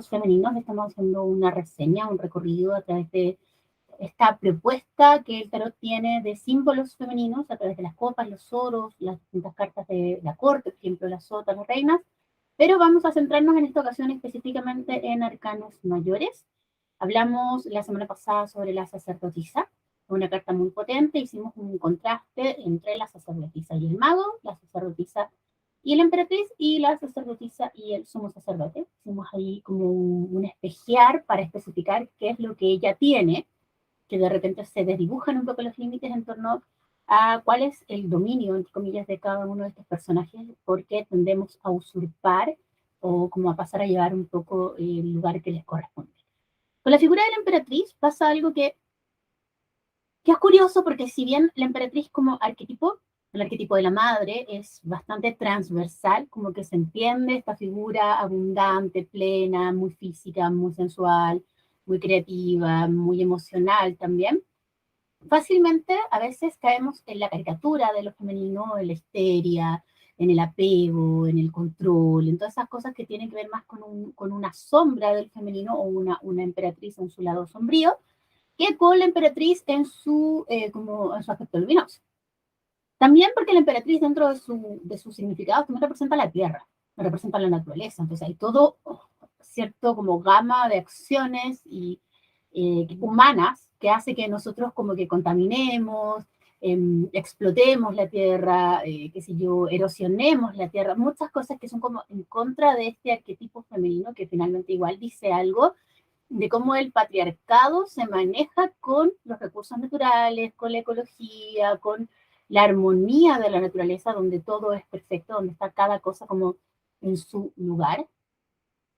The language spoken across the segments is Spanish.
femeninos. Estamos haciendo una reseña, un recorrido a través de esta propuesta que el tarot tiene de símbolos femeninos a través de las copas, los oros, las distintas cartas de la corte, por ejemplo, las sotas, las reinas, pero vamos a centrarnos en esta ocasión específicamente en arcanos mayores. Hablamos la semana pasada sobre la sacerdotisa, una carta muy potente, hicimos un contraste entre la sacerdotisa y el mago, la sacerdotisa y la emperatriz, y la sacerdotisa y el sumo sacerdote. Hicimos ahí como un espejear para especificar qué es lo que ella tiene, que de repente se desdibujan un poco los límites en torno a cuál es el dominio, entre comillas, de cada uno de estos personajes, porque tendemos a usurpar o como a pasar a llevar un poco el lugar que les corresponde. Con la figura de la emperatriz pasa algo que es curioso, porque si bien la emperatriz como arquetipo, el arquetipo de la madre es bastante transversal, como que se entiende esta figura abundante, plena, muy física, muy sensual, muy creativa, muy emocional también. Fácilmente a veces caemos en la caricatura de lo femenino, en la histeria, en el apego, en el control, en todas esas cosas que tienen que ver más con una sombra del femenino o una emperatriz en su lado sombrío, que con la emperatriz en en su aspecto luminoso. También porque la emperatriz dentro de su significado también representa la tierra, representa la naturaleza, entonces hay todo cierto como gama de acciones humanas que hace que nosotros como que contaminemos, explotemos la tierra, qué sé yo, erosionemos la tierra, muchas cosas que son como en contra de este arquetipo femenino que finalmente igual dice algo de cómo el patriarcado se maneja con los recursos naturales, con la ecología, con la armonía de la naturaleza, donde todo es perfecto, donde está cada cosa como en su lugar.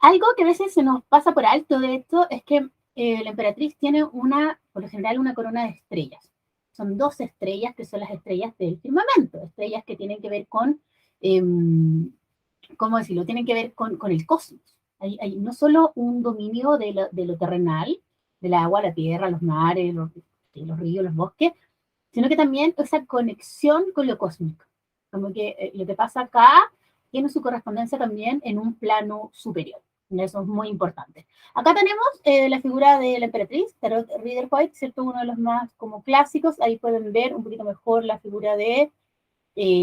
Algo que a veces se nos pasa por alto de esto es que la emperatriz tiene por lo general, una corona de estrellas. Son 2 estrellas que son las estrellas del firmamento, estrellas que tienen que ver con, ¿cómo decirlo? Tienen que ver con el cosmos. Hay no solo un dominio de lo terrenal, del agua, la tierra, los mares, los ríos, los bosques, sino que también esa conexión con lo cósmico. Como que lo que pasa acá tiene su correspondencia también en un plano superior. Eso es muy importante. Acá tenemos la figura de la emperatriz, Tarot Rider-Waite, ¿cierto? Uno de los más como clásicos. Ahí pueden ver un poquito mejor la figura de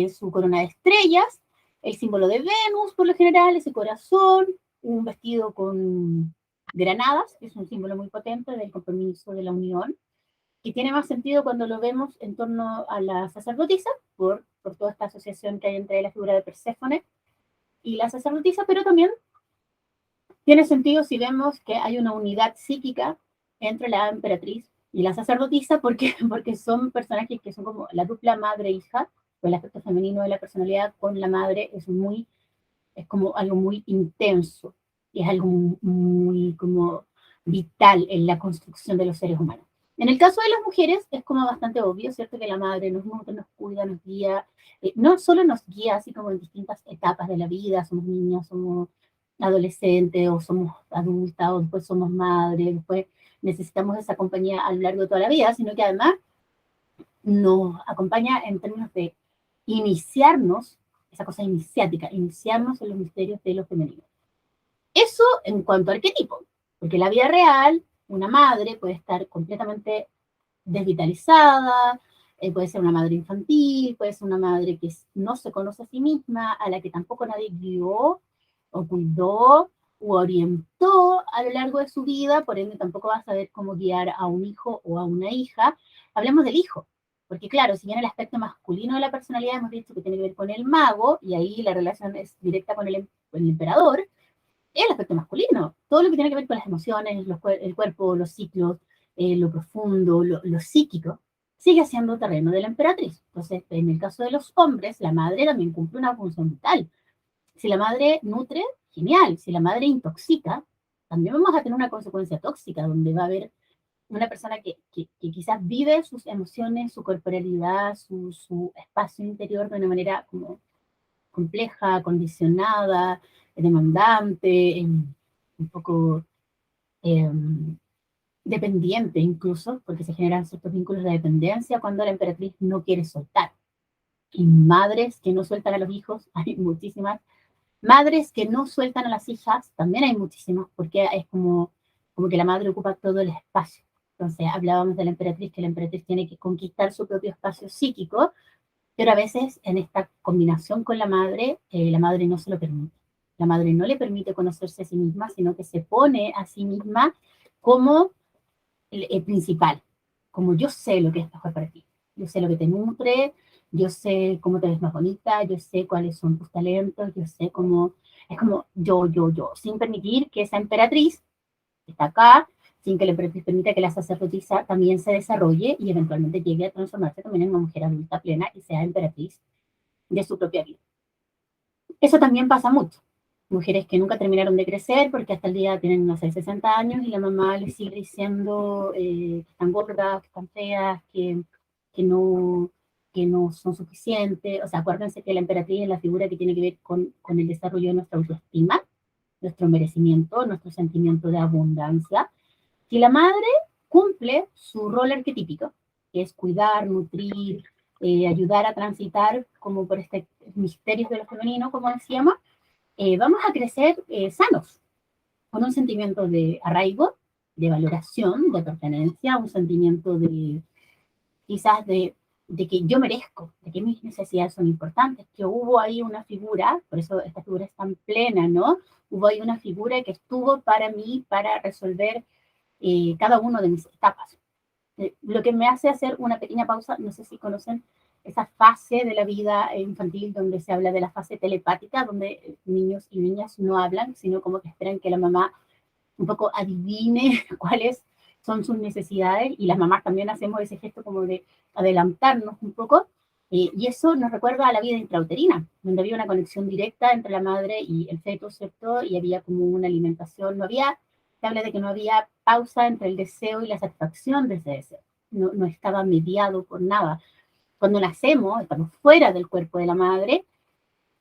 su corona de estrellas, el símbolo de Venus, por lo general, ese corazón, un vestido con granadas, que es un símbolo muy potente del compromiso de la unión, y tiene más sentido cuando lo vemos en torno a la sacerdotisa, por toda esta asociación que hay entre la figura de Perséfone y la sacerdotisa, pero también tiene sentido si vemos que hay una unidad psíquica entre la emperatriz y la sacerdotisa, porque son personajes que son como la dupla madre-hija, el aspecto femenino de la personalidad con la madre es como algo muy intenso, y es algo muy como vital en la construcción de los seres humanos. En el caso de las mujeres es como bastante obvio, ¿cierto? Que la madre nos nutre, nos cuida, nos guía, no solo nos guía así como en distintas etapas de la vida, somos niñas, somos adolescentes, o somos adultas, o después somos madres, después necesitamos esa compañía a lo largo de toda la vida, sino que además nos acompaña en términos de iniciarnos, esa cosa iniciática, iniciarnos en los misterios de lo femenino. Eso en cuanto a arquetipo, porque en la vida real, una madre puede estar completamente desvitalizada, puede ser una madre infantil, puede ser una madre que no se conoce a sí misma, a la que tampoco nadie guió o cuidó u orientó a lo largo de su vida, por ende tampoco va a saber cómo guiar a un hijo o a una hija. Hablemos del hijo, porque claro, si bien el aspecto masculino de la personalidad hemos dicho que tiene que ver con el mago, y ahí la relación es directa con con el emperador, el aspecto masculino, todo lo que tiene que ver con las emociones, el cuerpo, los ciclos, lo profundo, lo psíquico, sigue siendo terreno de la emperatriz. Entonces, en el caso de los hombres, la madre también cumple una función vital. Si la madre nutre, genial. Si la madre intoxica, también vamos a tener una consecuencia tóxica, donde va a haber una persona que quizás vive sus emociones, su corporalidad, su espacio interior de una manera como compleja, condicionada, demandante, un poco eh, dependiente incluso, porque se generan ciertos vínculos de dependencia cuando la emperatriz no quiere soltar. Y madres que no sueltan a los hijos, hay muchísimas, Madres que no sueltan a las hijas, también hay muchísimas, porque es como que la madre ocupa todo el espacio. Entonces, hablábamos de la emperatriz, que la emperatriz tiene que conquistar su propio espacio psíquico, pero a veces en esta combinación con la madre no se lo permite. La madre no le permite conocerse a sí misma, sino que se pone a sí misma como el principal, como yo sé lo que es mejor para ti, yo sé lo que te nutre, yo sé cómo te ves más bonita, yo sé cuáles son tus talentos, yo sé cómo, es como yo, sin permitir que esa emperatriz que está acá, sin que la emperatriz permita que la sacerdotisa también se desarrolle y eventualmente llegue a transformarse también en una mujer adulta plena y sea emperatriz de su propia vida. Eso también pasa mucho. Mujeres que nunca terminaron de crecer porque hasta el día tienen, no sé, 60 años y la mamá les sigue diciendo que están gordas, que están feas, que, no, que no son suficientes. O sea, acuérdense que la emperatriz es la figura que tiene que ver con el desarrollo de nuestra autoestima, nuestro merecimiento, nuestro sentimiento de abundancia. Si la madre cumple su rol arquetípico, que es cuidar, nutrir, ayudar a transitar como por este misterios de lo femenino, como decíamos, vamos a crecer sanos, con un sentimiento de arraigo, de valoración, de pertenencia, un sentimiento de quizás de que yo merezco, de que mis necesidades son importantes, que hubo ahí una figura, por eso esta figura es tan plena, ¿no? Hubo ahí una figura que estuvo para mí, para resolver cada una de mis etapas. Lo que me hace hacer una pequeña pausa, no sé si conocen esa fase de la vida infantil donde se habla de la fase telepática, donde niños y niñas no hablan, sino como que esperan que la mamá un poco adivine cuáles son sus necesidades, y las mamás también hacemos ese gesto como de adelantarnos un poco, y eso nos recuerda a la vida intrauterina, donde había una conexión directa entre la madre y el feto, ¿cierto? Y había como una alimentación, no había, se habla de que no había pausa entre el deseo y la satisfacción de ese deseo, no estaba mediado por nada. Cuando nacemos, estamos fuera del cuerpo de la madre,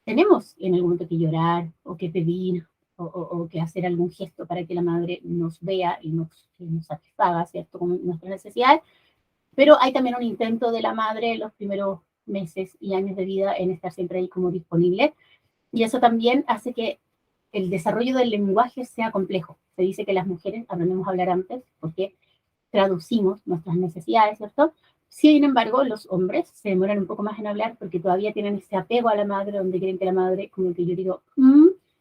tenemos en algún momento que llorar o que pedir o que hacer algún gesto para que la madre nos vea y nos satisfaga, ¿cierto? Con nuestras necesidades, pero hay también un intento de la madre en los primeros meses y años de vida en estar siempre ahí como disponible, y eso también hace que el desarrollo del lenguaje sea complejo. Se dice que las mujeres aprendemos a hablar antes porque traducimos nuestras necesidades, ¿cierto? Sin embargo, los hombres se demoran un poco más en hablar porque todavía tienen ese apego a la madre, donde creen que la madre, como que yo digo,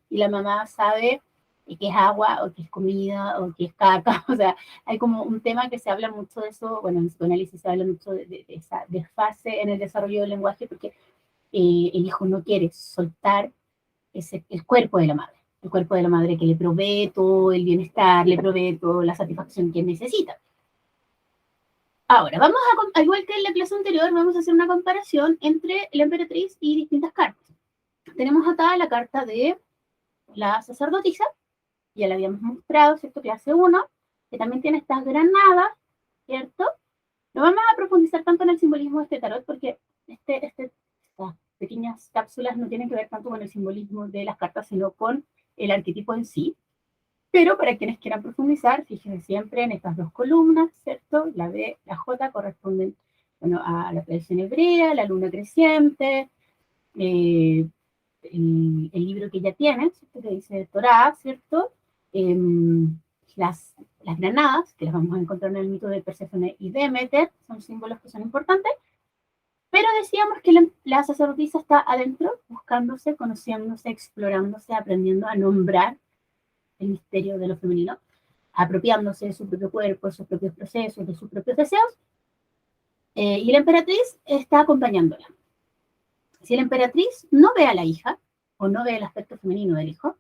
y la mamá sabe que es agua, o que es comida, o que es caca. O sea, hay como un tema que se habla mucho de eso, bueno, en psicoanálisis se habla mucho de esa desfase en el desarrollo del lenguaje, porque el hijo no quiere soltar el cuerpo de la madre. El cuerpo de la madre que le provee todo el bienestar, le provee toda la satisfacción que necesita. Ahora, al igual que en la clase anterior, vamos a hacer una comparación entre la emperatriz y distintas cartas. Tenemos acá la carta de la sacerdotisa, ya la habíamos mostrado, ¿cierto? Clase 1, que también tiene estas granadas, ¿cierto? No vamos a profundizar tanto en el simbolismo de este tarot, porque estas pequeñas cápsulas no tienen que ver tanto con el simbolismo de las cartas, sino con el arquetipo en sí. Pero para quienes quieran profundizar, fíjense siempre en estas dos columnas, ¿cierto? La B, la J corresponden, bueno, a la tradición hebrea, la luna creciente, el libro que ya tienen, ¿cierto? Que dice Torá, ¿cierto? Eh, las granadas, que las vamos a encontrar en el mito de Perséfone y Demeter, son símbolos que son importantes, pero decíamos que la sacerdotisa está adentro, buscándose, conociéndose, explorándose, aprendiendo a nombrar el misterio de lo femenino, apropiándose de su propio cuerpo, de sus propios procesos, de sus propios deseos, y la emperatriz está acompañándola. Si la emperatriz no ve a la hija, o no ve el aspecto femenino del hijo,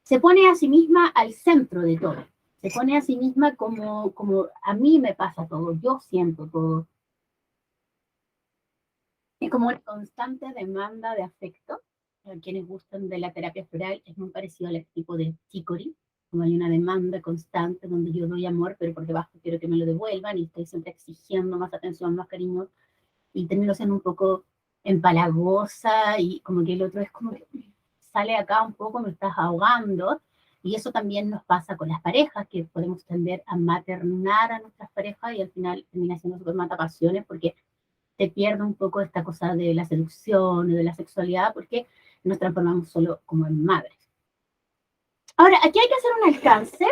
se pone a sí misma al centro de todo, se pone a sí misma como a mí me pasa todo, yo siento todo. Es como una constante demanda de afecto. A quienes gustan de la terapia floral, es muy parecido al tipo de chicory, como hay una demanda constante donde yo doy amor, pero por debajo quiero que me lo devuelvan y estoy siempre exigiendo más atención, más cariño, y termino siendo un poco empalagosa y como que el otro es como que sale acá un poco, me estás ahogando. Y eso también nos pasa con las parejas, que podemos tender a maternar a nuestras parejas y al final termina siendo súper matapasiones porque te pierde un poco esta cosa de la seducción o de la sexualidad, porque nos transformamos solo como en madres. Ahora, aquí hay que hacer un alcance,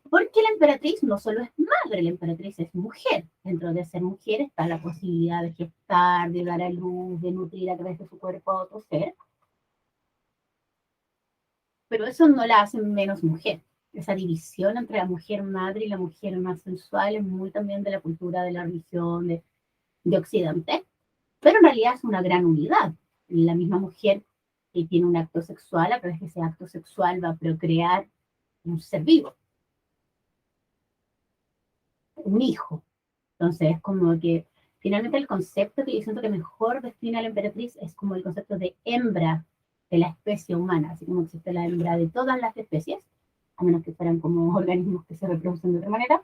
porque la emperatriz no solo es madre, la emperatriz es mujer. Dentro de ser mujer está la posibilidad de gestar, de dar a luz, de nutrir a través de su cuerpo a otro ser. Pero eso no la hace menos mujer. Esa división entre la mujer madre y la mujer más sensual es muy también de la cultura, de la religión, de Occidente. Pero en realidad es una gran unidad. La misma mujer que tiene un acto sexual, a través de ese acto sexual va a procrear un ser vivo, un hijo. Entonces es como que finalmente el concepto que yo siento que mejor define a la emperatriz es como el concepto de hembra de la especie humana, así como existe la hembra de todas las especies, a menos que fueran como organismos que se reproducen de otra manera.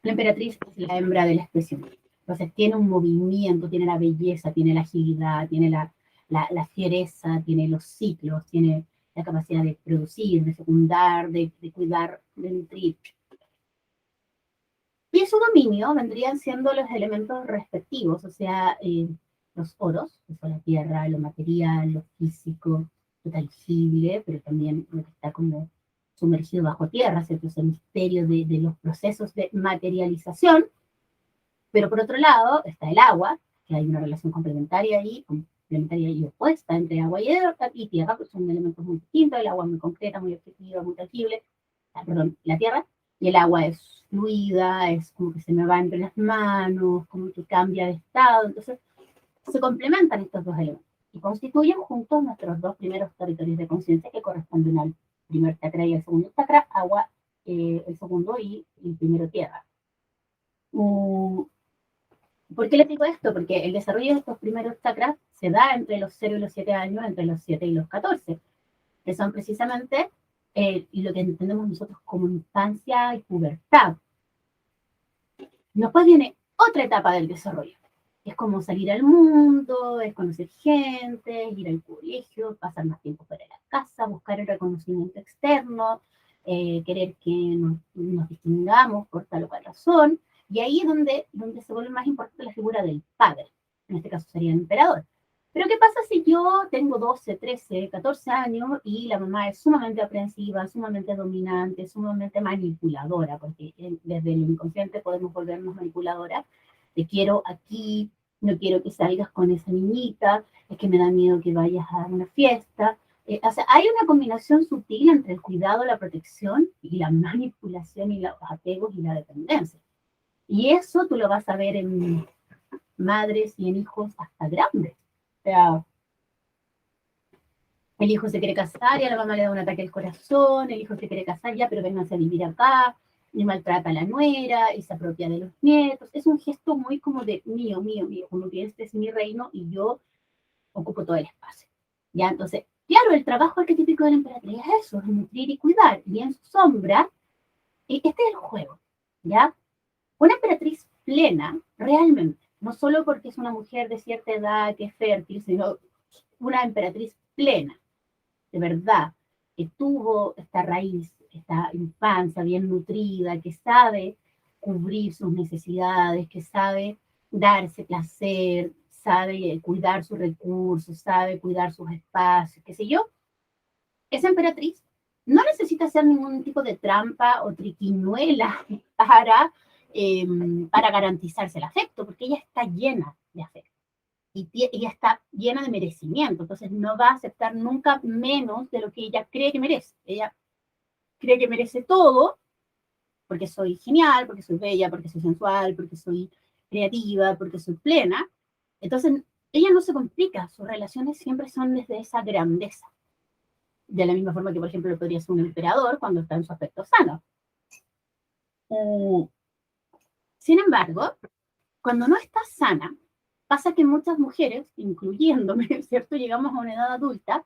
La emperatriz es la hembra de la especie humana. Entonces tiene un movimiento, tiene la belleza, tiene la agilidad, tiene la fiereza, tiene los ciclos, tiene la capacidad de producir, de fecundar, de cuidar, de nutrir. Y su dominio vendrían siendo los elementos respectivos, o sea, los oros, que son la tierra, lo material, lo físico, lo tangible, pero también lo que está como sumergido bajo tierra, ¿cierto? Ese misterio de los procesos de materialización. Pero por otro lado está el agua, que hay una relación complementaria ahí, complementaria y opuesta entre agua y tierra, pues son elementos muy distintos, el agua muy concreta, muy objetiva, muy tangible, la tierra, y el agua es fluida, es como que se me va entre las manos, como que cambia de estado, entonces se complementan estos dos elementos y constituyen juntos nuestros dos primeros territorios de conciencia que corresponden al primer chakra y al segundo chakra, agua, el segundo y el primero tierra. ¿Por qué les digo esto? Porque el desarrollo de estos primeros chakras se da entre los 0 y los 7 años, entre los 7 y los 14, que son precisamente lo que entendemos nosotros como infancia y pubertad. Después viene otra etapa del desarrollo. Es como salir al mundo, es conocer gente, ir al colegio, pasar más tiempo fuera de la casa, buscar el reconocimiento externo, querer que nos distingamos por tal o cual razón. Y ahí es donde se vuelve más importante la figura del padre. En este caso sería el emperador. Pero ¿qué pasa si yo tengo 12, 13, 14 años y la mamá es sumamente aprensiva, sumamente dominante, sumamente manipuladora? Porque desde el inconsciente podemos volvernos manipuladoras. Te quiero aquí, no quiero que salgas con esa niñita, es que me da miedo que vayas a una fiesta. O sea, hay una combinación sutil entre el cuidado, la protección y la manipulación y los apegos y la dependencia. Y eso tú lo vas a ver en madres y en hijos hasta grandes. O sea, el hijo se quiere casar y a la mamá le da un ataque al corazón, el hijo se quiere casar ya, pero vénganse a vivir acá, y maltrata a la nuera, y se apropia de los nietos. Es un gesto muy como de mío, mío, mío, como que este es mi reino y yo ocupo todo el espacio. Ya, entonces, claro, el trabajo arquetípico de la emperatriz es eso, es nutrir y cuidar, y en su sombra, este es el juego, ¿ya? Una emperatriz plena, realmente, no solo porque es una mujer de cierta edad que es fértil, sino una emperatriz plena, de verdad, que tuvo esta raíz, esta infancia bien nutrida, que sabe cubrir sus necesidades, que sabe darse placer, sabe cuidar sus recursos, sabe cuidar sus espacios, qué sé yo, esa emperatriz no necesita hacer ningún tipo de trampa o triquiñuela para garantizarse el afecto, porque ella está llena de afecto y ella está llena de merecimiento, entonces no va a aceptar nunca menos de lo que ella cree que merece. Ella cree que merece todo, porque soy genial, porque soy bella, porque soy sensual, porque soy creativa, porque soy plena. Entonces, ella no se complica, sus relaciones siempre son desde esa grandeza. De la misma forma que, por ejemplo, podría ser un emperador cuando está en su aspecto sano. Sin embargo, cuando no está sana, pasa que muchas mujeres, incluyéndome, ¿cierto? Llegamos a una edad adulta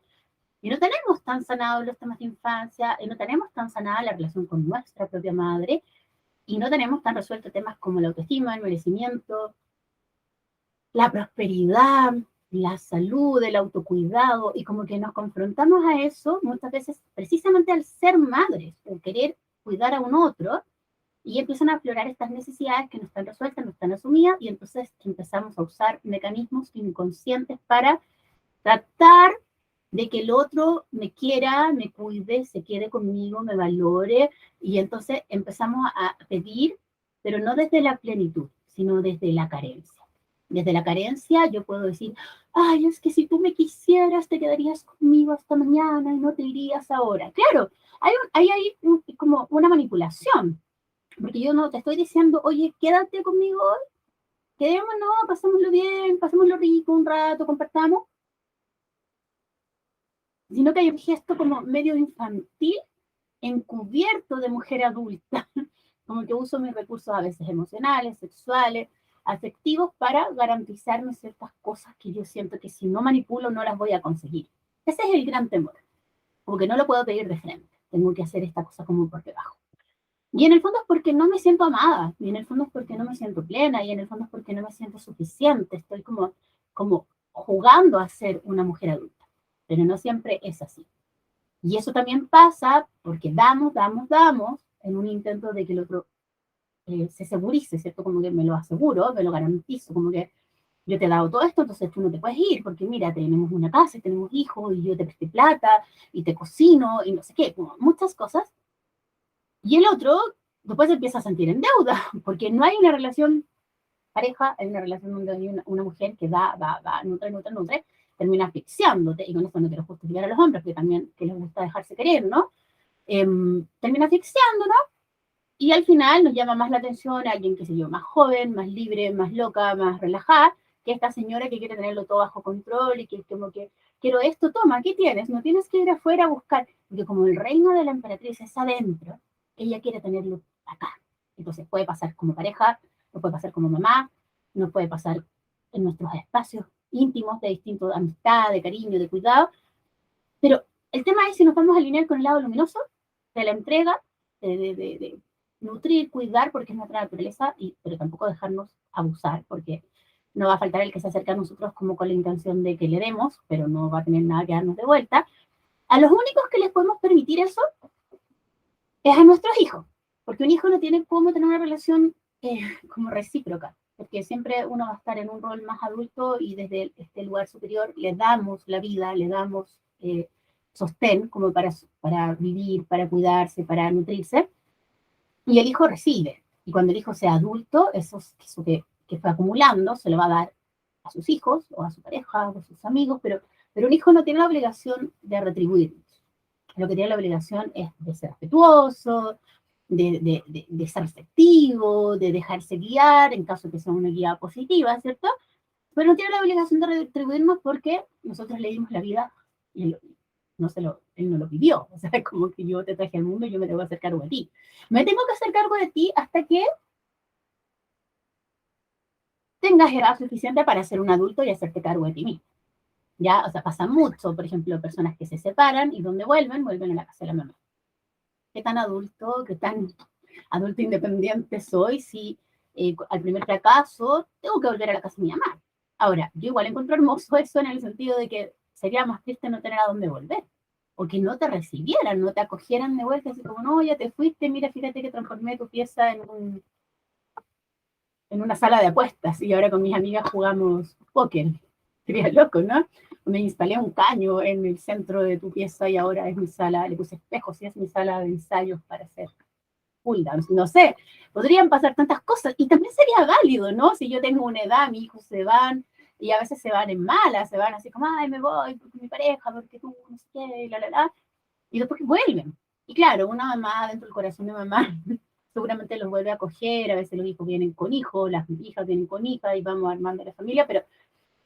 y no tenemos tan sanados los temas de infancia, y no tenemos tan sanada la relación con nuestra propia madre, y no tenemos tan resueltos temas como la autoestima, el merecimiento, la prosperidad, la salud, el autocuidado, y como que nos confrontamos a eso muchas veces precisamente al ser madres, o querer cuidar a un otro, y empiezan a aflorar estas necesidades que no están resueltas, no están asumidas, y entonces empezamos a usar mecanismos inconscientes para Tratar de que el otro me quiera, me cuide, se quede conmigo, me valore, y entonces empezamos a pedir, pero no desde la plenitud, sino desde la carencia. Desde la carencia yo puedo decir, ay, es que si tú me quisieras, te quedarías conmigo hasta mañana y no te irías ahora. Claro, hay como una manipulación, porque yo no te estoy diciendo, oye, quédate conmigo hoy, quedémonos, pasémoslo bien, pasémoslo rico un rato, compartamos, sino que hay un gesto como medio infantil, encubierto de mujer adulta, como que uso mis recursos a veces emocionales, sexuales, afectivos para garantizarme ciertas cosas que yo siento que si no manipulo no las voy a conseguir. Ese es el gran temor, como que no lo puedo pedir de frente, tengo que hacer esta cosa como por debajo. Y en el fondo es porque no me siento amada, y en el fondo es porque no me siento plena, y en el fondo es porque no me siento suficiente, estoy como jugando a ser una mujer adulta, pero no siempre es así. Y eso también pasa porque damos, en un intento de que el otro se segurice, ¿cierto? Como que me lo aseguro, me lo garantizo, como que yo te he dado todo esto, entonces tú no te puedes ir, porque mira, tenemos una casa, tenemos hijos, y yo te presté plata, y te cocino, y no sé qué, como muchas cosas. Y el otro después se empieza a sentir en deuda, porque no hay una relación pareja, hay una relación donde hay una mujer que da, nutre, termina asfixiándote, y con esto no quiero justificar a los hombres, que también que les gusta dejarse querer, ¿no? Termina asfixiándonos, y al final nos llama más la atención a alguien, qué sé yo, más joven, más libre, más loca, más relajada, que esta señora que quiere tenerlo todo bajo control y que como que quiero esto, toma, ¿qué tienes? No tienes que ir afuera a buscar, porque como el reino de la emperatriz es adentro, ella quiere tenerlo acá. Entonces puede pasar como pareja, no puede pasar como mamá, no puede pasar en nuestros espacios íntimos de distinto amistad, de cariño, de cuidado, pero el tema es si nos vamos a alinear con el lado luminoso de la entrega, de nutrir, cuidar, porque es nuestra naturaleza, pero tampoco dejarnos abusar, porque no va a faltar el que se acerque a nosotros como con la intención de que le demos, pero no va a tener nada que darnos de vuelta. A los únicos que les podemos permitir eso es a nuestros hijos, porque un hijo no tiene cómo tener una relación como recíproca, porque siempre uno va a estar en un rol más adulto y desde este lugar superior le damos la vida, le damos sostén como para vivir, para cuidarse, para nutrirse, y el hijo recibe. Y cuando el hijo sea adulto, eso que fue acumulando se lo va a dar a sus hijos o a su pareja o a sus amigos, pero un hijo no tiene la obligación de retribuirnos. Lo que tiene la obligación es de ser respetuoso, de ser receptivo, de dejarse guiar, en caso de que sea una guía positiva, ¿cierto? Pero no tiene la obligación de retribuirnos porque nosotros le dimos la vida y él no lo pidió. O sea, es como que yo te traje al mundo y yo me tengo que hacer cargo de ti. Me tengo que hacer cargo de ti hasta que tengas edad suficiente para ser un adulto y hacerte cargo de ti mismo. Ya, o sea, pasa mucho, por ejemplo, personas que se separan y donde vuelven a la casa de la mamá. ¿Qué tan adulto, qué tan adulto independiente soy si al primer fracaso tengo que volver a la casa de mi mamá? Ahora, yo igual encuentro hermoso eso en el sentido de que sería más triste no tener a dónde volver, o que no te recibieran, no te acogieran de vuelta, así como, no, ya te fuiste, mira, fíjate que transformé tu pieza en una sala de apuestas y ahora con mis amigas jugamos póker. Sería loco, ¿no? Me instalé un caño en el centro de tu pieza y ahora es mi sala, le puse espejos y es mi sala de ensayos para hacer pull downs. No sé, podrían pasar tantas cosas y también sería válido, ¿no? Si yo tengo una edad, mis hijos se van y a veces se van en malas, se van así como, ay, me voy porque mi pareja, porque tú, no sé qué, y después vuelven. Y claro, una mamá dentro del corazón de mamá seguramente los vuelve a coger, a veces los hijos vienen con hijos, las hijas vienen con hijas y vamos armando la familia, pero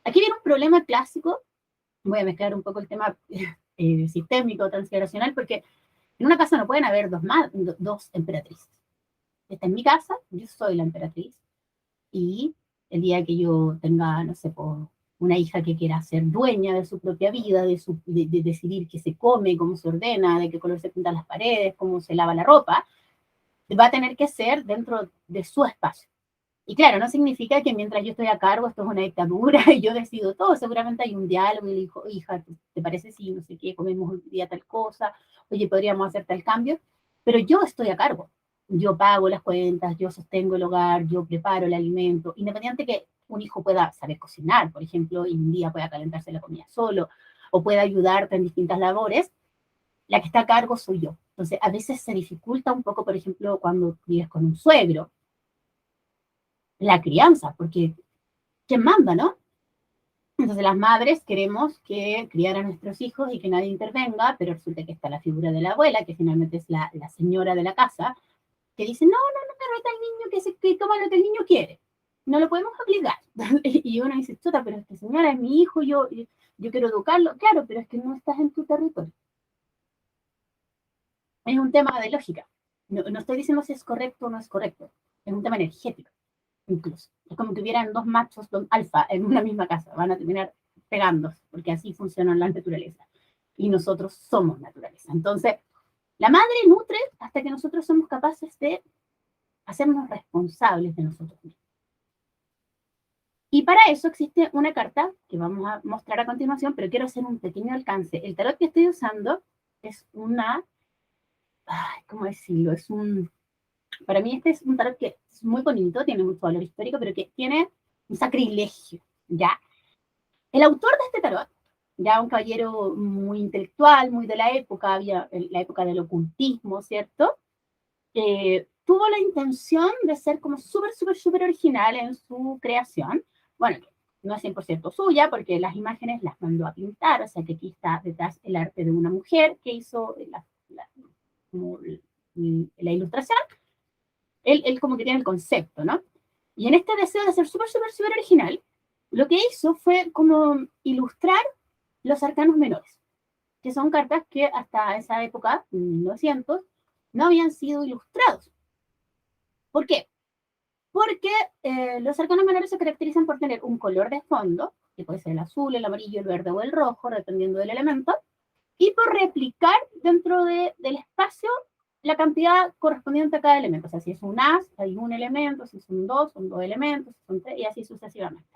aquí viene un problema clásico, voy a mezclar un poco el tema sistémico, transgeneracional, porque en una casa no pueden haber dos emperatrices. Esta es mi casa, yo soy la emperatriz, y el día que yo tenga, no sé, una hija que quiera ser dueña de su propia vida, de decidir qué se come, cómo se ordena, de qué color se pintan las paredes, cómo se lava la ropa, va a tener que ser dentro de su espacio. Y claro, no significa que mientras yo estoy a cargo esto es una dictadura y yo decido todo. Seguramente hay un diálogo y le digo, hija, ¿te parece si no sé qué, comemos un día tal cosa? Oye, podríamos hacer tal cambio. Pero yo estoy a cargo. Yo pago las cuentas, yo sostengo el hogar, yo preparo el alimento, independiente que un hijo pueda saber cocinar, por ejemplo, y un día pueda calentarse la comida solo, o pueda ayudarte en distintas labores, la que está a cargo soy yo. Entonces, a veces se dificulta un poco, por ejemplo, cuando vives con un suegro, la crianza, porque ¿quién manda, no? Entonces las madres queremos que criar a nuestros hijos y que nadie intervenga, pero resulta que está la figura de la abuela, que finalmente es la señora de la casa, que dice, no, no, no, me reta al niño que coma lo que el niño quiere. No lo podemos obligar. Y uno dice, chuta, pero esta señora es mi hijo, yo quiero educarlo. Claro, pero es que no estás en tu territorio. Es un tema de lógica. No, no estoy diciendo si es correcto o no es correcto. Es un tema energético, incluso. Es como que hubieran dos machos alfa en una misma casa. Van a terminar pegándose, porque así funciona la naturaleza. Y nosotros somos naturaleza. Entonces, la madre nutre hasta que nosotros somos capaces de hacernos responsables de nosotros mismos. Y para eso existe una carta que vamos a mostrar a continuación, pero quiero hacer un pequeño alcance. El tarot que estoy usando es una, ¿cómo decirlo? Para mí este es un tarot que es muy bonito, tiene mucho valor histórico, pero que tiene un sacrilegio, ¿ya? El autor de este tarot, ya un caballero muy intelectual, muy de la época, había la época del ocultismo, ¿cierto? Tuvo la intención de ser como súper, súper, súper original en su creación. Bueno, no es 100% suya, porque las imágenes las mandó a pintar, o sea que aquí está detrás el arte de una mujer que hizo la ilustración. Él como que tiene el concepto, ¿no? Y en este deseo de ser súper, súper, súper original, lo que hizo fue como ilustrar los arcanos menores, que son cartas que hasta esa época, 1900, no habían sido ilustrados. ¿Por qué? Porque los arcanos menores se caracterizan por tener un color de fondo, que puede ser el azul, el amarillo, el verde o el rojo, dependiendo del elemento, y por replicar dentro del espacio la cantidad correspondiente a cada elemento. O sea, si es un as, hay un elemento, si son dos elementos, si son tres, y así sucesivamente.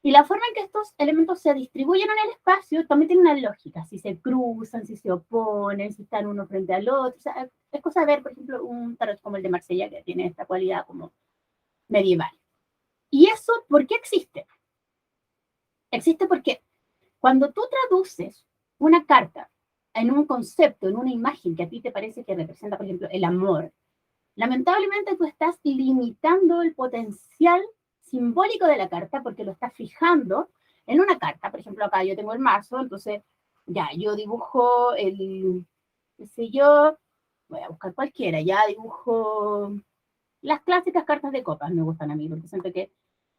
Y la forma en que estos elementos se distribuyen en el espacio también tiene una lógica. Si se cruzan, si se oponen, si están uno frente al otro. O sea, es cosa de ver, por ejemplo, un tarot como el de Marsella, que tiene esta cualidad como medieval. ¿Y eso por qué existe? Existe porque cuando tú traduces una carta en un concepto, en una imagen que a ti te parece que representa, por ejemplo, el amor, lamentablemente tú estás limitando el potencial simbólico de la carta porque lo estás fijando en una carta. Por ejemplo, acá yo tengo el mazo, entonces ya yo dibujo qué sé yo, voy a buscar cualquiera, ya dibujo las clásicas cartas de copas, me gustan a mí, porque siento que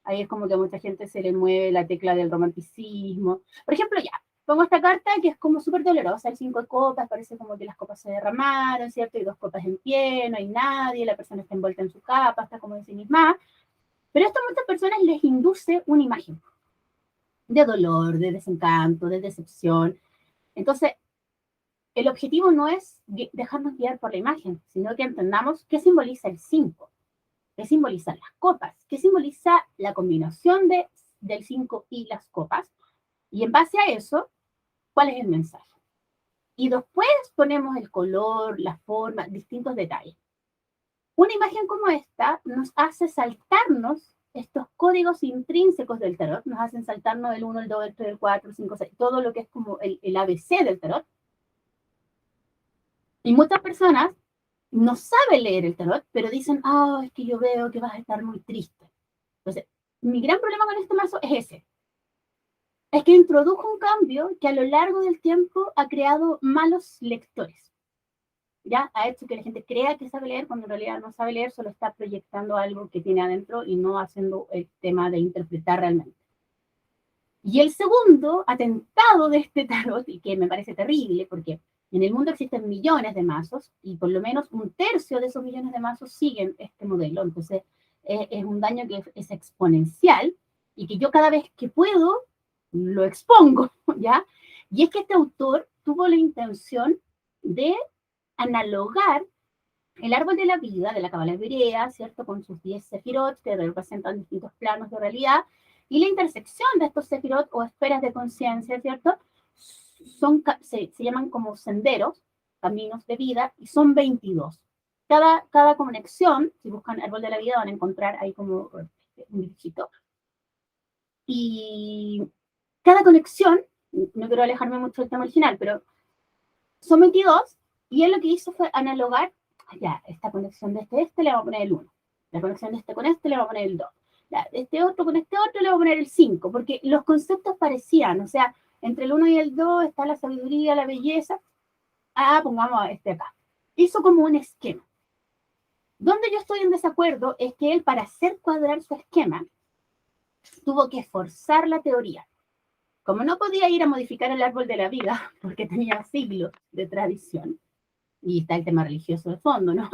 ahí es como que a mucha gente se le mueve la tecla del romanticismo. Por ejemplo, ya, pongo esta carta que es como súper dolorosa, el 5 de copas, parece como que las copas se derramaron, ¿cierto? Y dos copas en pie, no hay nadie, la persona está envuelta en su capa, está como en sí misma. Pero esto a muchas personas les induce una imagen de dolor, de desencanto, de decepción. Entonces, el objetivo no es dejarnos guiar por la imagen, sino que entendamos qué simboliza el 5, qué simbolizan las copas, qué simboliza la combinación del 5 y las copas, y en base a eso, ¿cuál es el mensaje? Y después ponemos el color, la forma, distintos detalles. Una imagen como esta nos hace saltarnos estos códigos intrínsecos del tarot, nos hacen saltarnos el 1, el 2, el 3, el 4, el 5, 6, todo lo que es como el ABC del tarot. Y muchas personas no saben leer el tarot, pero dicen, oh, es que yo veo que vas a estar muy triste. Entonces, mi gran problema con este mazo es ese. Es que introdujo un cambio que a lo largo del tiempo ha creado malos lectores. ¿Ya? Ha hecho que la gente crea que sabe leer cuando en realidad no sabe leer, solo está proyectando algo que tiene adentro y no haciendo el tema de interpretar realmente. Y el segundo atentado de este tarot, y que me parece terrible, porque en el mundo existen millones de mazos y por lo menos un tercio de esos millones de mazos siguen este modelo. Entonces, es un daño que es exponencial y que yo cada vez que puedo lo expongo, ¿ya? Y es que este autor tuvo la intención de analogar el árbol de la vida de la Cábala hebrea, ¿cierto? Con sus 10 sefirot que representan distintos planos de realidad, y la intersección de estos sefirot o esferas de conciencia, ¿cierto? Se llaman como senderos, caminos de vida, y son 22. Cada conexión, si buscan árbol de la vida, van a encontrar ahí como un dibujito. Y cada conexión, no quiero alejarme mucho del tema original, pero son 22, y él lo que hizo fue analogar, ya, esta conexión de este le va a poner el 1, la conexión de este con este le va a poner el 2, este otro con este otro le va a poner el 5, porque los conceptos parecían, o sea, entre el 1 y el 2 está la sabiduría, la belleza, pongamos este acá. Hizo como un esquema. Donde yo estoy en desacuerdo es que él, para hacer cuadrar su esquema, tuvo que forzar la teoría. Como no podía ir a modificar el árbol de la vida, porque tenía siglos de tradición, y está el tema religioso de fondo, ¿no?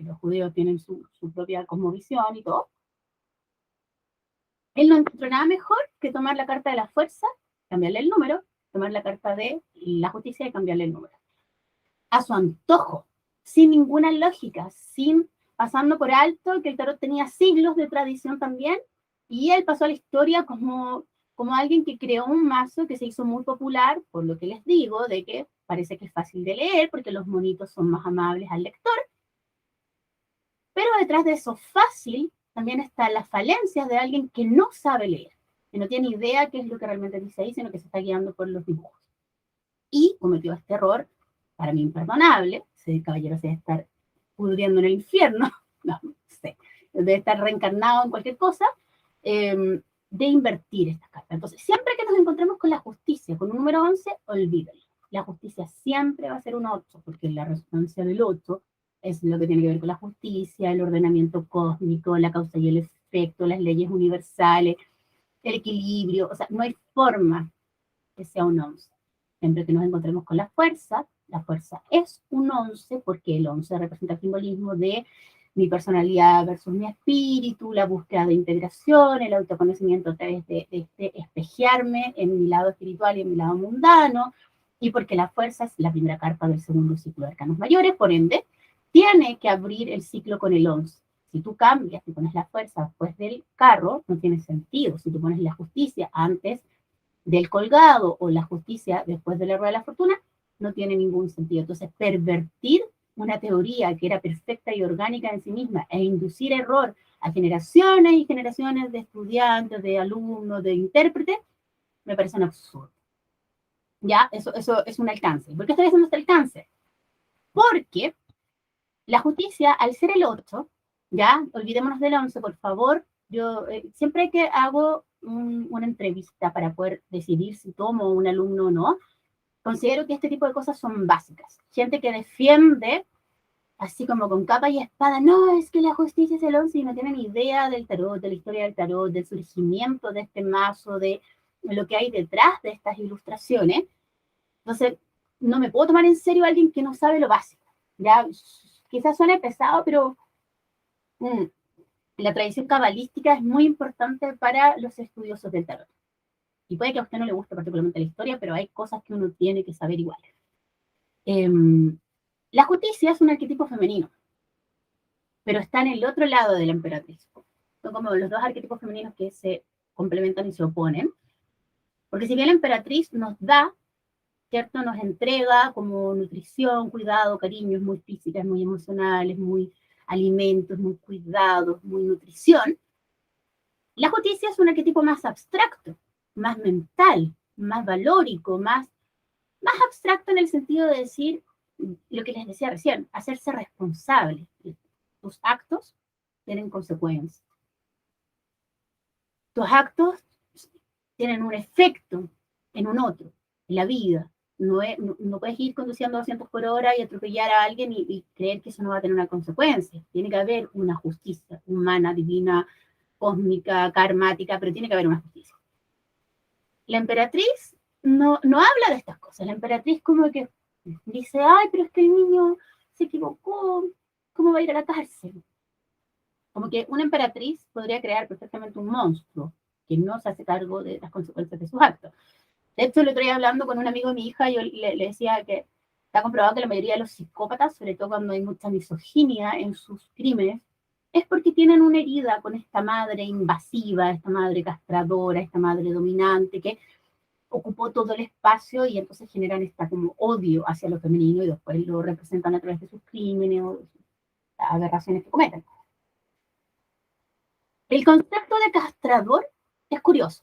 Los judíos tienen su propia cosmovisión y todo. Él no encontró nada mejor que tomar la carta de la fuerza, cambiarle el número, tomar la carta de la justicia y cambiarle el número. A su antojo, sin ninguna lógica, sin pasando por alto que el tarot tenía siglos de tradición también, y él pasó a la historia como alguien que creó un mazo que se hizo muy popular, por lo que les digo, de que parece que es fácil de leer, porque los monitos son más amables al lector, pero detrás de eso fácil también están las falencias de alguien que no sabe leer, que no tiene idea qué es lo que realmente dice ahí, sino que se está guiando por los dibujos. Y cometió este error, para mí imperdonable, ese caballero se debe estar pudriendo en el infierno, no sé, debe estar reencarnado en cualquier cosa, de invertir estas cartas. Entonces, siempre que nos encontremos con la justicia, con un número 11, olvídalo. La justicia siempre va a ser un 8, porque la resonancia del 8 es lo que tiene que ver con la justicia, el ordenamiento cósmico, la causa y el efecto, las leyes universales, el equilibrio, o sea, no hay forma que sea un 11. Siempre que nos encontremos con la fuerza es un 11 porque el 11 representa el simbolismo de mi personalidad versus mi espíritu, la búsqueda de integración, el autoconocimiento a través de espejearme en mi lado espiritual y en mi lado mundano, y porque la fuerza es la primera carta del segundo ciclo de arcanos mayores, por ende, tiene que abrir el ciclo con el 11. Si tú cambias y pones la fuerza después del carro, no tiene sentido. Si tú pones la justicia antes del colgado o la justicia después de la rueda de la fortuna, no tiene ningún sentido. Entonces, pervertir una teoría que era perfecta y orgánica en sí misma e inducir error a generaciones y generaciones de estudiantes, de alumnos, de intérpretes, me parece un absurdo. ¿Ya? Eso es un alcance. ¿Por qué estoy haciendo este alcance? Porque la justicia, al ser el 8, ¿ya? Olvidémonos del 11, por favor. Yo siempre que hago una entrevista para poder decidir si tomo un alumno o no, considero que este tipo de cosas son básicas. Gente que defiende, así como con capa y espada, no, es que la justicia es el 11 y no tienen idea del tarot, de la historia del tarot, del surgimiento de este mazo, de lo que hay detrás de estas ilustraciones. Entonces, no me puedo tomar en serio a alguien que no sabe lo básico. Ya, quizás suene pesado, pero la tradición cabalística es muy importante para los estudiosos del tarot. Y puede que a usted no le guste particularmente la historia, pero hay cosas que uno tiene que saber igual. La justicia es un arquetipo femenino, pero está en el otro lado de la emperatriz. Son como los dos arquetipos femeninos que se complementan y se oponen. Porque si bien la emperatriz nos da, ¿cierto? Nos entrega como nutrición, cuidado, cariño, es muy física, es muy emocional, es muy alimentos, muy cuidados, muy nutrición. La justicia es un arquetipo más abstracto, más mental, más valórico, más abstracto en el sentido de decir lo que les decía recién, hacerse responsable. Tus actos tienen consecuencias. Tus actos tienen un efecto en un otro, en la vida. No puedes ir conduciendo 200 por hora y atropellar a alguien y creer que eso no va a tener una consecuencia. Tiene que haber una justicia humana, divina, cósmica, karmática, pero tiene que haber una justicia. La emperatriz no habla de estas cosas. La emperatriz como que dice, ay, pero es que el niño se equivocó, ¿cómo va a ir a la cárcel? Como que una emperatriz podría crear perfectamente un monstruo que no se hace cargo de las consecuencias de sus actos. De hecho, el otro día hablando con un amigo de mi hija, yo le decía que está comprobado que la mayoría de los psicópatas, sobre todo cuando hay mucha misoginia en sus crímenes, es porque tienen una herida con esta madre invasiva, esta madre castradora, esta madre dominante, que ocupó todo el espacio y entonces generan esta como odio hacia lo femenino y después lo representan a través de sus crímenes o de sus aberraciones que cometen. El concepto de castrador es curioso,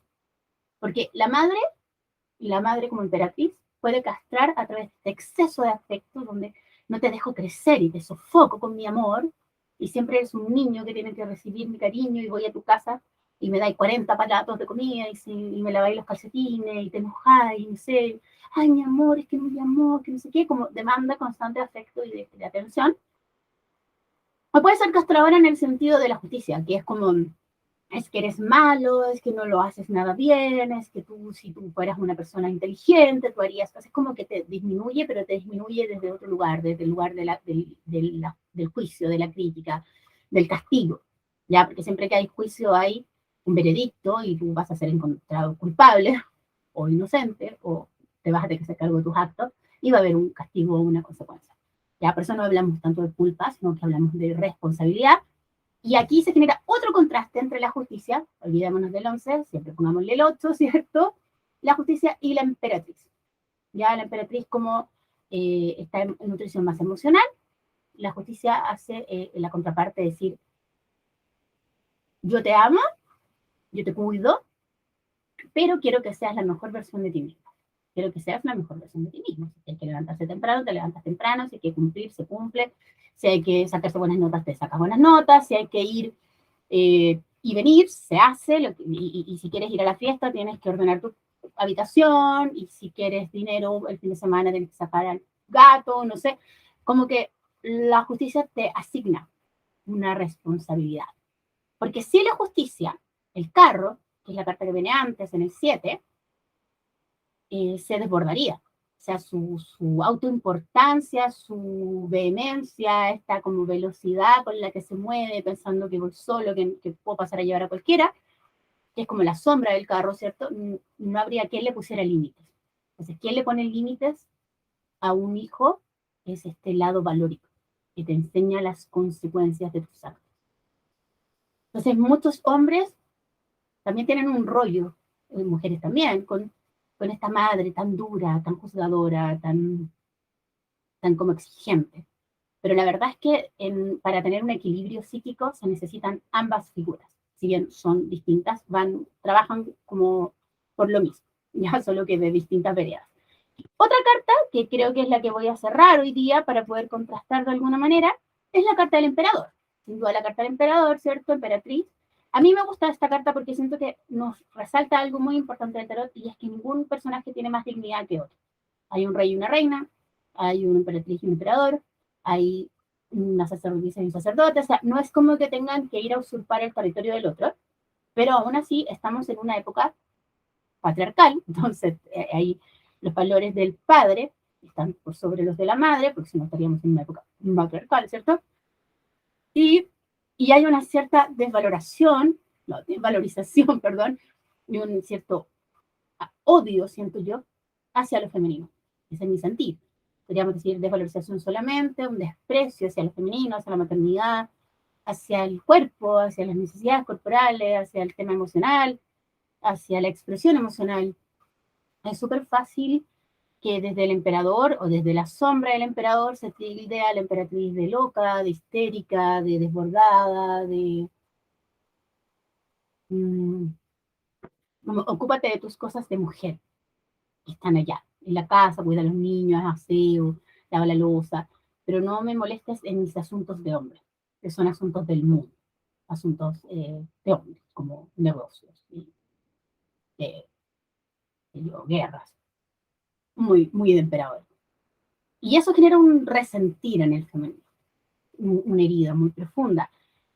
Porque la madre como emperatriz puede castrar a través de este exceso de afecto donde no te dejo crecer y te sofoco con mi amor y siempre eres un niño que tiene que recibir mi cariño y voy a tu casa y me dais 40 platos de comida y me laváis los calcetines y te enojáis y no sé, ay mi amor, es que no me llamó, que no sé qué, como demanda constante de afecto y de atención. O puede ser castradora en el sentido de la justicia, que es como es que eres malo, es que no lo haces nada bien, es que tú, si tú fueras una persona inteligente, tú harías cosas, es como que te disminuye, pero te disminuye desde otro lugar, desde el lugar del juicio, de la crítica, del castigo, ¿ya? Porque siempre que hay juicio hay un veredicto y tú vas a ser encontrado culpable o inocente, o te vas a tener que hacer cargo de tus actos, y va a haber un castigo o una consecuencia. Ya, por eso no hablamos tanto de culpa, sino que hablamos de responsabilidad. Y aquí se genera otro contraste entre la justicia, olvidémonos del 11, siempre pongámosle el 8, ¿cierto? La justicia y la emperatriz. Ya la emperatriz como está en nutrición más emocional, la justicia hace la contraparte, decir, yo te amo, yo te cuido, pero quiero que seas la mejor versión de ti mismo. Quiero que seas la mejor versión de ti mismo. Si hay que levantarse temprano, te levantas temprano. Si hay que cumplir, se cumple. Si hay que sacarse buenas notas, te sacas buenas notas. Si hay que ir y venir, se hace. Y si quieres ir a la fiesta, tienes que ordenar tu habitación. Y si quieres dinero el fin de semana, tienes que sacar al gato, no sé. Como que la justicia te asigna una responsabilidad. Porque si la justicia, el carro, que es la carta que viene antes, en el 7, se desbordaría. O sea, su autoimportancia, su vehemencia, esta como velocidad con la que se mueve, pensando que voy solo, que puedo pasar a llevar a cualquiera, que es como la sombra del carro, ¿cierto? No habría quien le pusiera límites. Entonces, ¿quién le pone límites a un hijo? Es este lado valórico, que te enseña las consecuencias de tus actos. Entonces, muchos hombres también tienen un rollo, mujeres también, con esta madre tan dura, tan juzgadora, tan como exigente. Pero la verdad es que para tener un equilibrio psíquico se necesitan ambas figuras. Si bien son distintas, trabajan como por lo mismo, ya solo que de distintas veredas. Otra carta, que creo que es la que voy a cerrar hoy día para poder contrastar de alguna manera, es la carta del emperador. Sin duda la carta del emperador, ¿cierto? Emperatriz. A mí me gusta esta carta porque siento que nos resalta algo muy importante del tarot, y es que ningún personaje tiene más dignidad que otro. Hay un rey y una reina, hay una emperatriz y un emperador, hay una sacerdotisa y un sacerdote, o sea, no es como que tengan que ir a usurpar el territorio del otro, pero aún así estamos en una época patriarcal, entonces hay los valores del padre están por sobre los de la madre, porque si no estaríamos en una época matriarcal, ¿cierto? Y, y hay una cierta desvaloración, no, desvalorización, perdón, y un cierto odio, siento yo, hacia lo femenino. Ese es mi sentir. Podríamos decir desvalorización solamente, un desprecio hacia lo femenino, hacia la maternidad, hacia el cuerpo, hacia las necesidades corporales, hacia el tema emocional, hacia la expresión emocional. Es súper fácil que desde el emperador o desde la sombra del emperador se tilde a la emperatriz de loca, de histérica, de desbordada, de como, ocúpate de tus cosas de mujer que están allá, en la casa, cuida a los niños, aseo, lava la loza, pero no me molestes en mis asuntos de hombre, que son asuntos del mundo, asuntos de hombres, como negocios y guerras, muy de emperador. Y eso genera un resentir en el femenino, una herida muy profunda.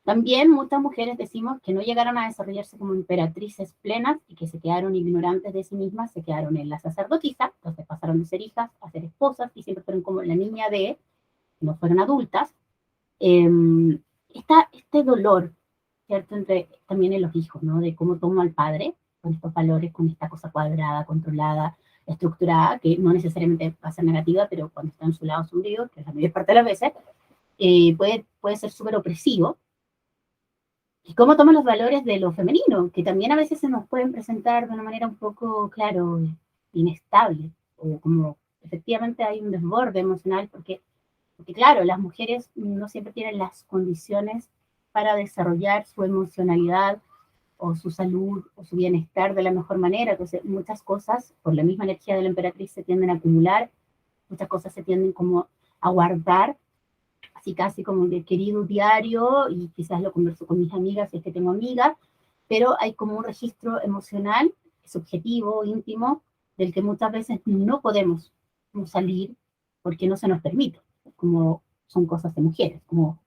También muchas mujeres decimos que no llegaron a desarrollarse como emperatrices plenas y que se quedaron ignorantes de sí mismas, se quedaron en la sacerdotisa, entonces pasaron de ser hijas a ser esposas y siempre fueron como la niña de, no fueron adultas. Eh, este dolor, ¿cierto? También en los hijos, ¿no? De cómo toma al padre con estos valores, con esta cosa cuadrada, controlada, estructurada, que no necesariamente va a ser negativa, pero cuando está en su lado sombrío, que es la mayor parte de las veces, puede ser súper opresivo. Y cómo toman los valores de lo femenino, que también a veces se nos pueden presentar de una manera un poco, claro, inestable, o como efectivamente hay un desborde emocional, porque claro, las mujeres no siempre tienen las condiciones para desarrollar su emocionalidad o su salud, o su bienestar de la mejor manera. Entonces, muchas cosas, por la misma energía de la emperatriz, se tienden a acumular, muchas cosas se tienden como a guardar, así casi como de querido diario, y quizás lo converso con mis amigas si es que tengo amigas, pero hay como un registro emocional, subjetivo, íntimo, del que muchas veces no podemos salir porque no se nos permite, como son cosas de mujeres, como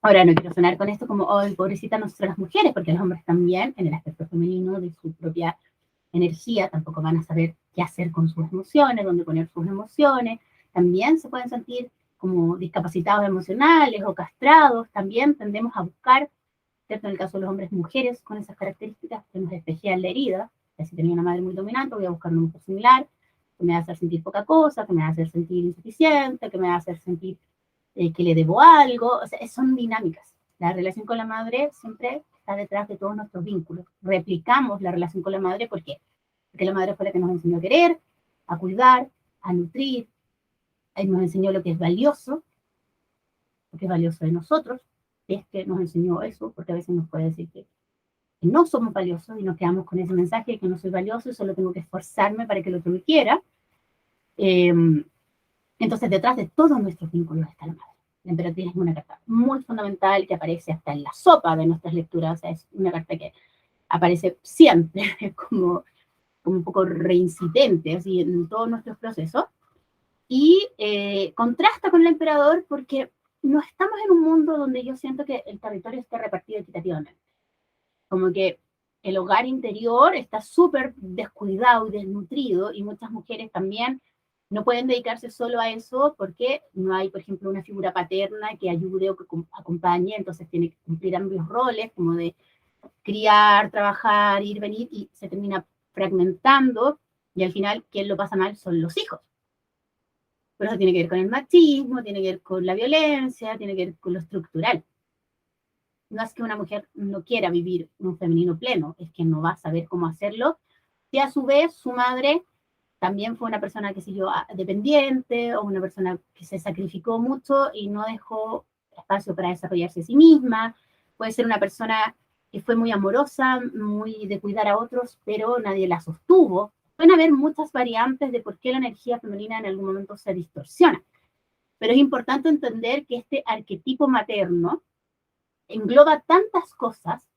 ahora no quiero sonar con esto como, oh, pobrecita nosotras las mujeres, porque los hombres también, en el aspecto femenino de su propia energía, tampoco van a saber qué hacer con sus emociones, dónde poner sus emociones, también se pueden sentir como discapacitados emocionales o castrados, también tendemos a buscar, ¿cierto? En el caso de los hombres, mujeres con esas características que nos espejean la herida, que si tenía una madre muy dominante, voy a buscar una mujer similar, que me va a hacer sentir poca cosa, que me va a hacer sentir insuficiente, que me va a hacer sentir que le debo algo, o sea, son dinámicas. La relación con la madre siempre está detrás de todos nuestros vínculos. Replicamos la relación con la madre, ¿por qué? Porque la madre fue la que nos enseñó a querer, a cuidar, a nutrir, nos enseñó lo que es valioso de nosotros, es que nos enseñó eso, porque a veces nos puede decir que no somos valiosos y nos quedamos con ese mensaje de que no soy valioso y solo tengo que esforzarme para que el otro me quiera. Entonces, detrás de todos nuestros vínculos está la madre. La emperatriz es una carta muy fundamental que aparece hasta en la sopa de nuestras lecturas, o sea, es una carta que aparece siempre, como un poco reincidente, así, en todos nuestros procesos, y contrasta con el emperador porque no estamos en un mundo donde yo siento que el territorio esté repartido equitativamente, como que el hogar interior está súper descuidado y desnutrido, y muchas mujeres también no pueden dedicarse solo a eso porque no hay, por ejemplo, una figura paterna que ayude o que acompañe, entonces tiene que cumplir ambos roles, como de criar, trabajar, ir, venir, y se termina fragmentando, y al final quien lo pasa mal son los hijos. Pero eso tiene que ver con el machismo, tiene que ver con la violencia, tiene que ver con lo estructural. No es que una mujer no quiera vivir un femenino pleno, es que no va a saber cómo hacerlo, y a su vez su madre también fue una persona que siguió dependiente, o una persona que se sacrificó mucho y no dejó espacio para desarrollarse a sí misma. Puede ser una persona que fue muy amorosa, muy de cuidar a otros, pero nadie la sostuvo. Pueden haber muchas variantes de por qué la energía femenina en algún momento se distorsiona, pero es importante entender que este arquetipo materno engloba tantas cosas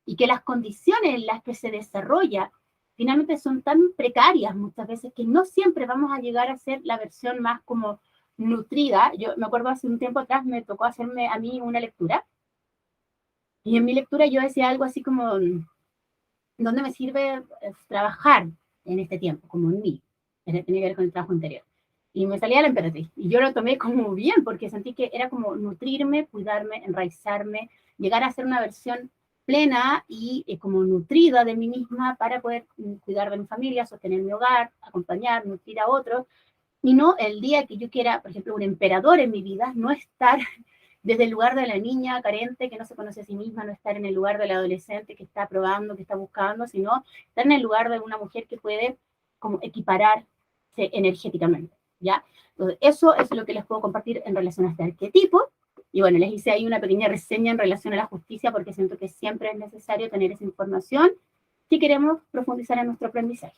y que las condiciones en las que se desarrolla finalmente son tan precarias muchas veces que no siempre vamos a llegar a ser la versión más como nutrida. Yo me acuerdo hace un tiempo atrás me tocó hacerme a mí una lectura, y en mi lectura yo decía algo así como, ¿dónde me sirve trabajar en este tiempo? Como en mí, tiene que ver con el trabajo interior. Y me salía la emperatriz, y yo lo tomé como bien, porque sentí que era como nutrirme, cuidarme, enraizarme, llegar a ser una versión plena y como nutrida de mí misma para poder cuidar de mi familia, sostener mi hogar, acompañar, nutrir a otros, y no el día que yo quiera, por ejemplo, un emperador en mi vida, no estar desde el lugar de la niña carente que no se conoce a sí misma, no estar en el lugar del adolescente que está probando, que está buscando, sino estar en el lugar de una mujer que puede como equipararse energéticamente, ¿ya? Entonces, eso es lo que les puedo compartir en relación a este arquetipo. Y bueno, les hice ahí una pequeña reseña en relación a la justicia, porque siento que siempre es necesario tener esa información si queremos profundizar en nuestro aprendizaje.